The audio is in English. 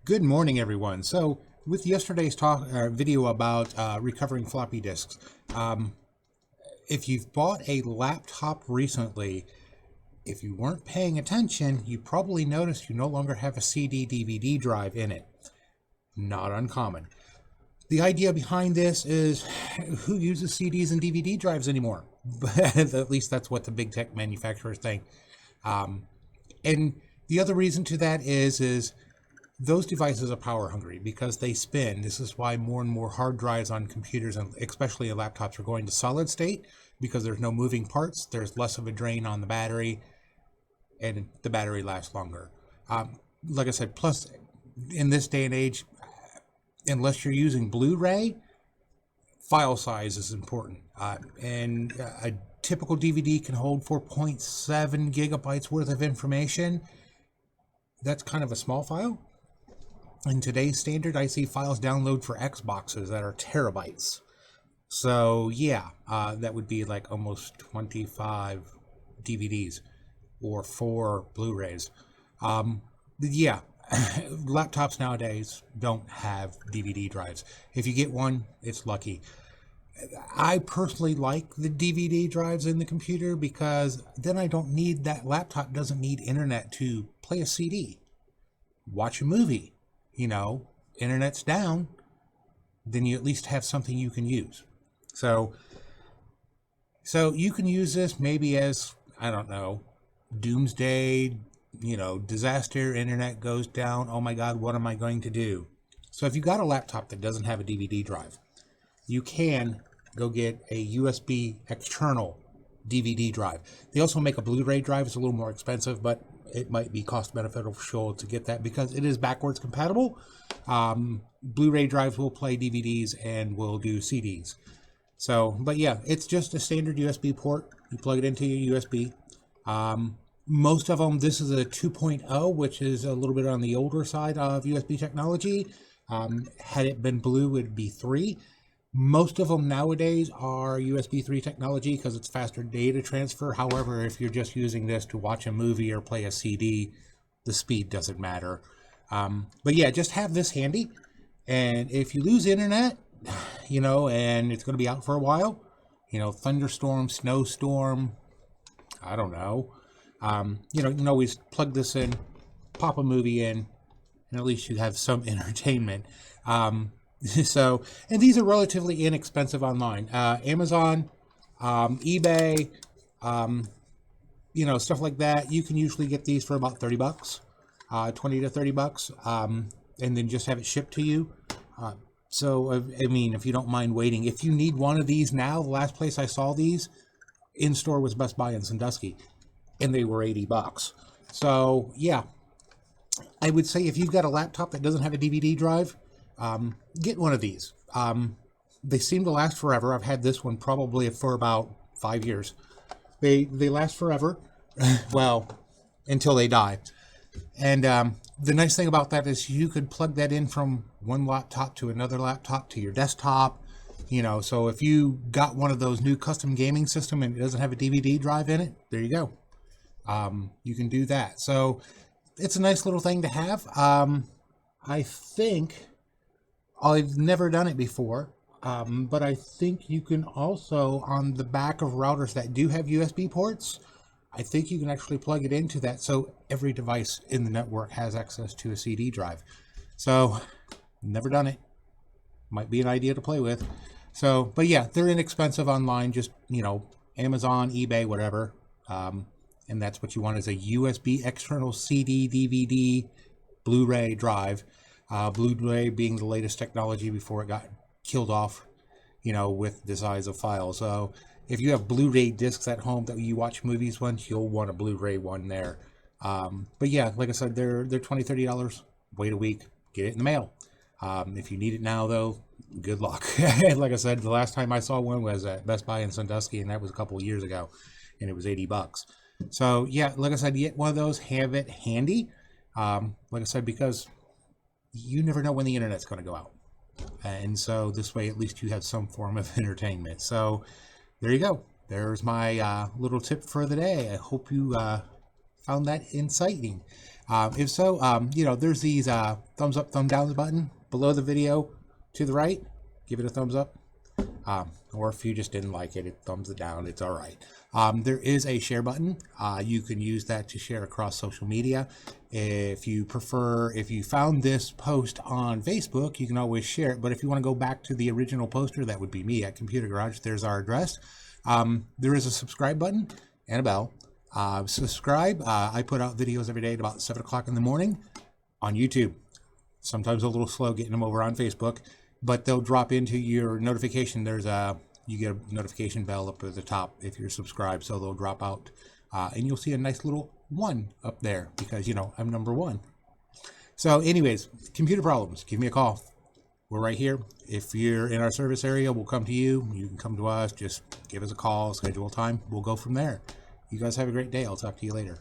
Good morning, everyone. So, with yesterday's video about recovering floppy disks, if you've bought a laptop recently, if you weren't paying attention, you probably noticed you no longer have a CD/DVD drive in it. Not uncommon. The idea behind this is, who uses CDs and DVD drives anymore? At least that's what the big tech manufacturers think. And the other reason to that is those devices are power hungry because they spin. This is why more and more hard drives on computers, and especially in laptops, are going to solid state, because there's no moving parts, there's less of a drain on the battery, and the battery lasts longer. Like I said, plus in this day and age, unless you're using Blu-ray, file size is important. And a typical DVD can hold 4.7 gigabytes worth of information. That's kind of a small file. In today's standard, I see files download for Xboxes that are terabytes. So yeah, that would be like almost 25 DVDs or 4 Blu-rays. Yeah, laptops nowadays don't have DVD drives. If you get one, it's lucky. I personally like the DVD drives in the computer because then I don't need, that laptop doesn't need internet to play a CD, watch a movie. You know, internet's down, then you at least have something you can use. So you can use this maybe as, I don't know, doomsday, disaster, internet goes down, oh my God, what am I going to do? So if you've got a laptop that doesn't have a DVD drive, you can go get a USB external DVD drive. They also make a Blu-ray drive. It's a little more expensive, but it might be cost beneficial to get that because it is backwards compatible. Blu-ray drives will play DVDs and will do CDs. So, but yeah, it's just a standard USB port. You plug it into your USB. Most of them, this is a 2.0, which is a little bit on the older side of USB technology. Had it been blue, it would be 3. Most of them nowadays are USB 3 technology because it's faster data transfer. However, if you're just using this to watch a movie or play a CD, the speed doesn't matter. But yeah, just have this handy. And if you lose internet, and it's going to be out for a while, thunderstorm, snowstorm, I don't know. You can always plug this in, pop a movie in, and at least you have some entertainment. So, and these are relatively inexpensive online. Amazon, eBay, stuff like that. You can usually get these for about $30, 20 to $30, and then just have it shipped to you. If you don't mind waiting, if you need one of these now, the last place I saw these in store was Best Buy in Sandusky, and they were $80. So yeah, I would say if you've got a laptop that doesn't have a DVD drive, get one of these. They seem to last forever. I've had this one probably for about 5 years. They last forever. Well, until they die. And the nice thing about that is you could plug that in from one laptop to another laptop to your desktop. So if you got one of those new custom gaming system and it doesn't have a DVD drive in it, there you go. You can do that. So it's a nice little thing to have. I think I've never done it before, but I think you can also, on the back of routers that do have USB ports, I think you can actually plug it into that so every device in the network has access to a CD drive. So, never done it. Might be an idea to play with. So, but yeah, they're inexpensive online, just, Amazon, eBay, whatever. And that's what you want, is a USB external CD, DVD, Blu-ray drive. Blu-ray being the latest technology before it got killed off, with the size of files. So if you have Blu-ray discs at home that you watch movies with, you'll want a Blu-ray one there. But yeah, like I said, they're $20, $30. Wait a week, get it in the mail. If you need it now, though, good luck. Like I said, the last time I saw one was at Best Buy in Sandusky, and that was a couple of years ago, and it was $80. So yeah, like I said, get one of those, have it handy. Like I said, because you never know when the internet's going to go out. And so this way, at least you have some form of entertainment. So there you go. There's my little tip for the day. I hope you found that inciting. If so, you know, there's these thumbs up, thumb down button below the video to the right. Give it a thumbs up. Or if you just didn't like it, it thumbs it down. It's all right. There is a share button. You can use that to share across social media. If you prefer, if you found this post on Facebook, you can always share it. But if you want to go back to the original poster, that would be me at Computer Garage. There's our address. There is a subscribe button and a bell. Subscribe. I put out videos every day at about 7 o'clock in the morning on YouTube. Sometimes a little slow getting them over on Facebook, but they'll drop into your notification. You get a notification bell up at the top if you're subscribed, so they'll drop out, and you'll see a nice little 1 up there because, you know, I'm number 1. So anyways, computer problems, give me a call. We're right here. If you're in our service area, we'll come to you. You can come to us. Just give us a call, schedule a time. We'll go from there. You guys have a great day. I'll talk to you later.